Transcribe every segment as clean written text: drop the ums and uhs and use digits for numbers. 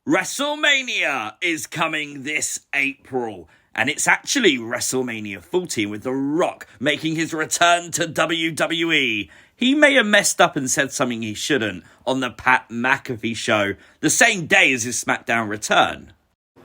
Wrestlemania is coming this April, and it's actually Wrestlemania 14 with The Rock making his return to WWE. He may have messed up and said something he shouldn't on the Pat McAfee show the same day as his SmackDown return.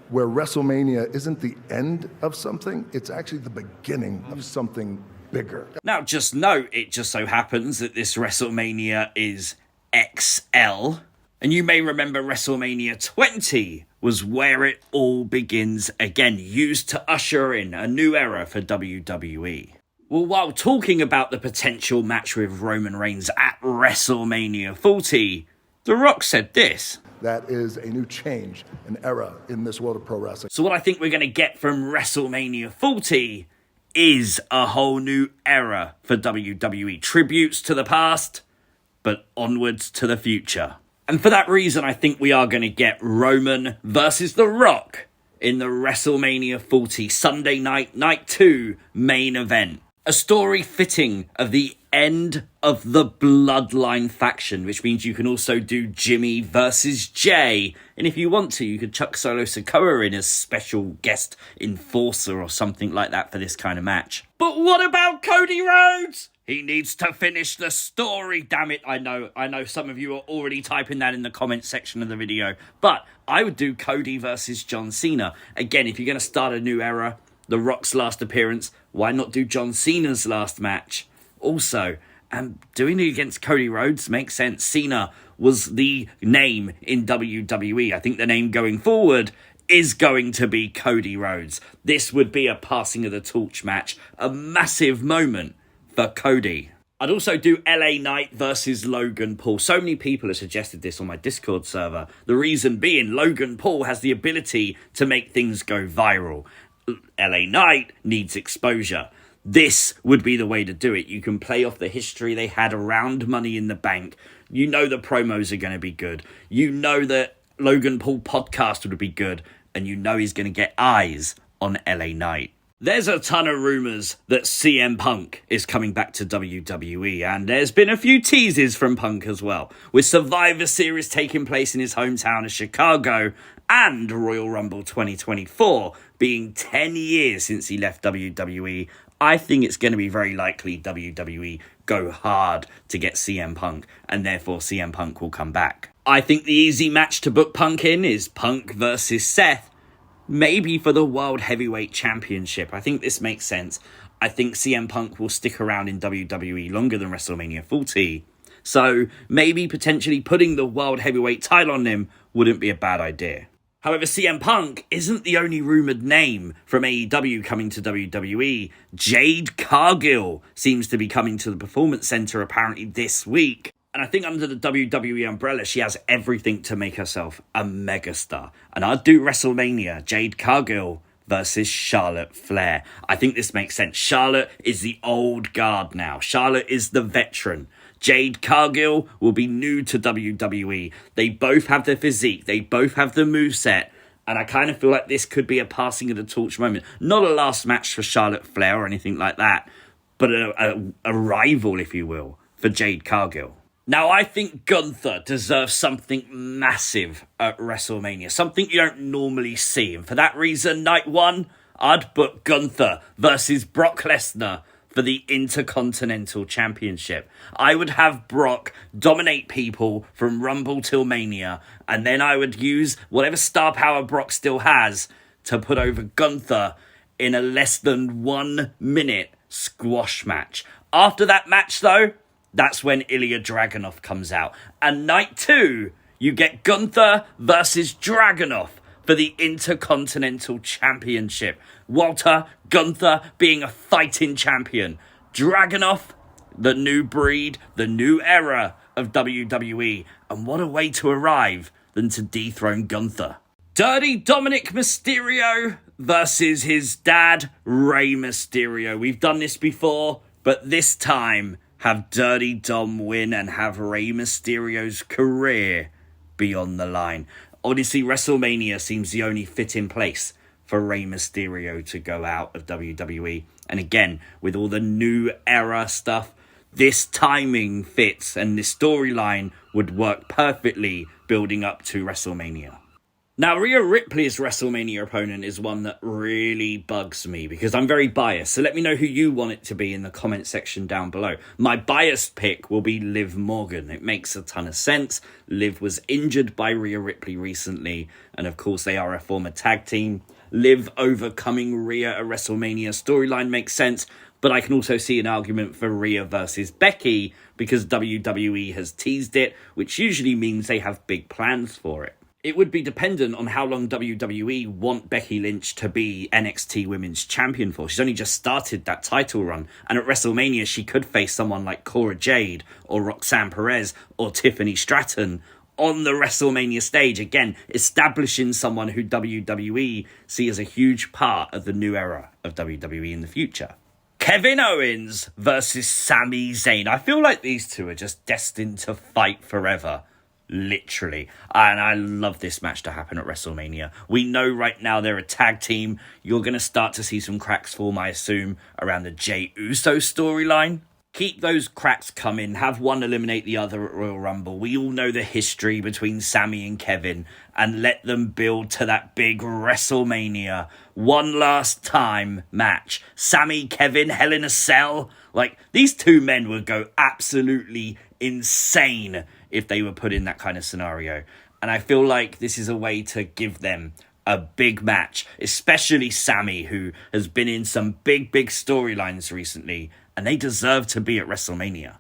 Where WrestleMania isn't the end of something, it's actually the beginning of something bigger. Now, just note, it just so happens that this WrestleMania is XL. And you may remember WrestleMania 20 was where it all begins again, used to usher in a new era for WWE. Well, while talking about the potential match with Roman Reigns at WrestleMania 40, The Rock said this. That is a new change, an era in this world of pro wrestling. So what I think we're going to get from WrestleMania 40 is a whole new era for WWE. Tributes to the past, but onwards to the future. And for that reason, I think we are going to get Roman versus The Rock in the WrestleMania 40 Sunday night, Night 2 main event. A story fitting of the end of the Bloodline faction, which means you can also do Jimmy versus Jey. And if you want to, you could chuck Solo Sikoa in as special guest enforcer or something like that for this kind of match. But what about Cody Rhodes? He needs to finish the story, damn it. I know some of you are already typing that in the comment section of the video. But I would do Cody versus John Cena. Again, if you're going to start a new era, The Rock's last appearance, why not do John Cena's last match? Also, doing it against Cody Rhodes makes sense. Cena was the name in WWE. I think the name going forward is going to be Cody Rhodes. This would be a passing of the torch match, a massive moment for Cody. I'd also do LA Knight versus Logan Paul. So many people have suggested this on my Discord server. The reason being, Logan Paul has the ability to make things go viral. LA Knight needs exposure. This would be the way to do it. You can play off the history they had around Money in the Bank. You know the promos are going to be good. You know that Logan Paul podcast would be good. And you know he's going to get eyes on LA Knight. There's a ton of rumours that CM Punk is coming back to WWE, and there's been a few teases from Punk as well, with Survivor Series taking place in his hometown of Chicago and Royal Rumble 2024 being 10 years since he left WWE. I think it's going to be very likely WWE go hard to get CM Punk, and therefore CM Punk will come back. I think the easy match to book Punk in is Punk versus Seth, maybe for the World Heavyweight Championship. I think this makes sense. I think CM Punk will stick around in WWE longer than WrestleMania 40. So maybe potentially putting the World Heavyweight title on him wouldn't be a bad idea. However, CM Punk isn't the only rumoured name from AEW coming to WWE. Jade Cargill seems to be coming to the Performance Center apparently this week. And I think under the WWE umbrella, she has everything to make herself a megastar. And I'd do WrestleMania, Jade Cargill versus Charlotte Flair. I think this makes sense. Charlotte is the old guard now. Charlotte is the veteran. Jade Cargill will be new to WWE. They both have the physique. They both have the moveset. And I kind of feel like this could be a passing of the torch moment. Not a last match for Charlotte Flair or anything like that, but a rival, if you will, for Jade Cargill. Now, I think Gunther deserves something massive at WrestleMania, something you don't normally see. And for that reason, night one, I'd book Gunther versus Brock Lesnar for the Intercontinental Championship. I would have Brock dominate people from Rumble till Mania, and then I would use whatever star power Brock still has to put over Gunther in a less than 1 minute squash match. After that match, though, that's when Ilja Dragunov comes out. And night two, you get Gunther versus Dragunov for the Intercontinental Championship. Walter Gunther being a fighting champion. Dragunov, the new breed, the new era of WWE. And what a way to arrive than to dethrone Gunther. Dirty Dominik Mysterio versus his dad, Rey Mysterio. We've done this before, but this time have Dirty Dom win and have Rey Mysterio's career be on the line. Honestly, WrestleMania seems the only fitting place for Rey Mysterio to go out of WWE. And again, with all the new era stuff, this timing fits and this storyline would work perfectly building up to WrestleMania. Now, Rhea Ripley's WrestleMania opponent is one that really bugs me because I'm very biased. So let me know who you want it to be in the comment section down below. My biased pick will be Liv Morgan. It makes a ton of sense. Liv was injured by Rhea Ripley recently. And of course, they are a former tag team. Liv overcoming Rhea at WrestleMania storyline makes sense. But I can also see an argument for Rhea versus Becky because WWE has teased it, which usually means they have big plans for it. It would be dependent on how long WWE want Becky Lynch to be NXT Women's Champion for. She's only just started that title run, and at WrestleMania she could face someone like Cora Jade or Roxanne Perez or Tiffany Stratton on the WrestleMania stage, again, establishing someone who WWE see as a huge part of the new era of WWE in the future. Kevin Owens versus Sami Zayn. I feel like these two are just destined to fight forever. Literally. And I love this match to happen at WrestleMania. We know right now they're a tag team. You're going to start to see some cracks form, I assume, around the Jey Uso storyline. Keep those cracks coming. Have one eliminate the other at Royal Rumble. We all know the history between Sami and Kevin. And let them build to that big WrestleMania one last time match. Sami, Kevin, Hell in a Cell. Like, these two men would go absolutely insane if they were put in that kind of scenario. And I feel like this is a way to give them a big match, especially Sami, who has been in some big storylines recently, and they deserve to be at WrestleMania.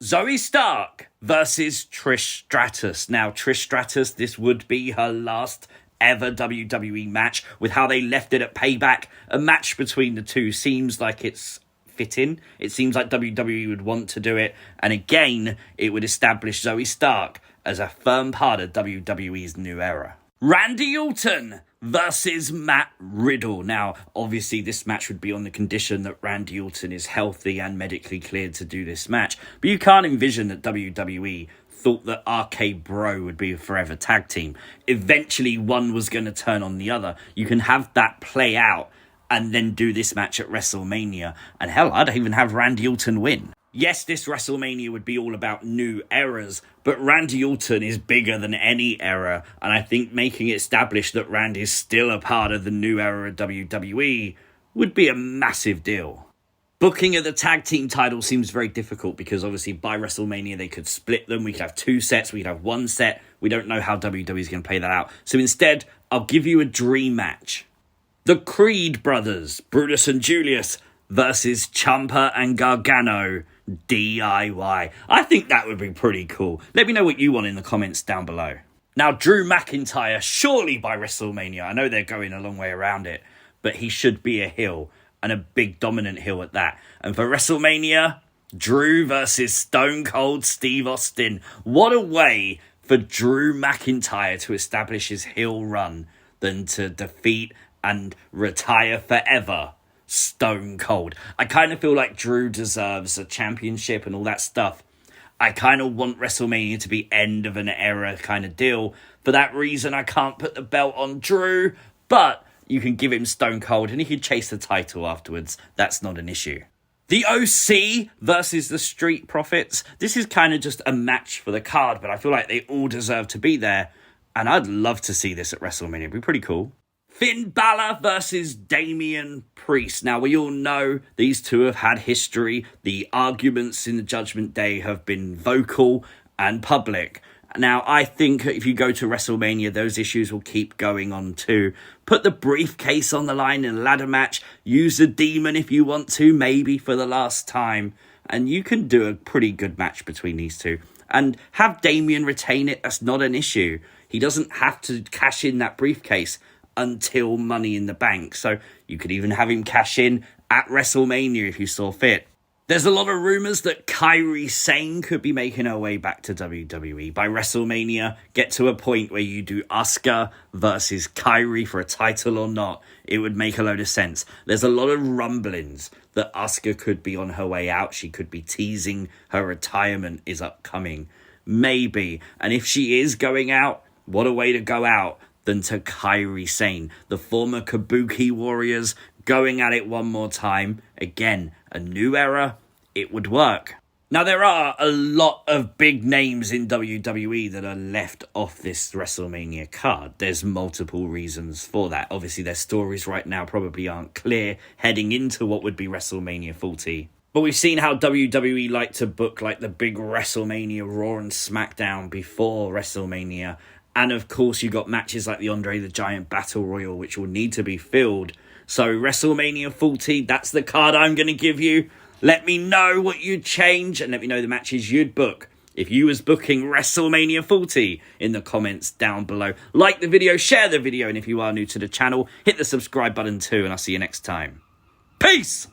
Zoey Stark versus Trish Stratus. Now, Trish Stratus, this would be her last ever WWE match. With how they left it at Payback, a match between the two seems like it's fitting. It seems like WWE would want to do it, and again, it would establish Zoey Stark as a firm part of WWE's new era. Randy Orton versus Matt Riddle. Now, obviously, this match would be on the condition that Randy Orton is healthy and medically cleared to do this match, but you can't envision that WWE thought that RK Bro would be a forever tag team. Eventually, one was going to turn on the other. You can have that play out and then do this match at WrestleMania. And hell, I'd even have Randy Orton win. Yes, this WrestleMania would be all about new eras, but Randy Orton is bigger than any era, and I think making it established that Randy is still a part of the new era of WWE would be a massive deal. Booking of the tag team title seems very difficult because obviously by WrestleMania they could split them. We could have two sets, we could have one set. We don't know how WWE is going to play that out. So instead, I'll give you a dream match. The Creed brothers, Brutus and Julius, versus Ciampa and Gargano, DIY. I think that would be pretty cool. Let me know what you want in the comments down below. Now, Drew McIntyre, surely by WrestleMania. I know they're going a long way around it, but he should be a heel, and a big dominant heel at that. And for WrestleMania, Drew versus Stone Cold Steve Austin. What a way for Drew McIntyre to establish his heel run than to defeat and retire forever Stone Cold. I kind of feel like Drew deserves a championship and all that stuff. I kind of want WrestleMania to be end of an era kind of deal. For that reason, I can't put the belt on Drew, but you can give him Stone Cold and he can chase the title afterwards. That's not an issue. The OC versus the Street Profits. This is kind of just a match for the card, but I feel like they all deserve to be there. And I'd love to see this at WrestleMania. It'd be pretty cool. Finn Balor versus Damian Priest. Now, we all know these two have had history. The arguments in the Judgment Day have been vocal and public. Now, I think if you go to WrestleMania, those issues will keep going on too. Put the briefcase on the line in a ladder match. Use the demon if you want to, maybe for the last time. And you can do a pretty good match between these two. And have Damian retain it, that's not an issue. He doesn't have to cash in that briefcase until Money in the Bank. So you could even have him cash in at WrestleMania if you saw fit. There's a lot of rumours that Kairi Sane could be making her way back to WWE. By WrestleMania, get to a point where you do Asuka versus Kairi for a title or not. It would make a load of sense. There's a lot of rumblings that Asuka could be on her way out. She could be teasing her retirement is upcoming. Maybe. And if she is going out, what a way to go out than to Kairi Sane, the former Kabuki Warriors, going at it one more time. Again, a new era, it would work. Now, there are a lot of big names in WWE that are left off this WrestleMania card. There's multiple reasons for that. Obviously, their stories right now probably aren't clear heading into what would be WrestleMania 40. But we've seen how WWE like to book like the big WrestleMania Raw and SmackDown before WrestleMania. And of course, you got matches like the Andre the Giant Battle Royal, which will need to be filled. So WrestleMania 40, that's the card I'm going to give you. Let me know what you'd change and let me know the matches you'd book if you was booking WrestleMania 40 in the comments down below. Like the video, share the video, and if you are new to the channel, hit the subscribe button too, and I'll see you next time. Peace!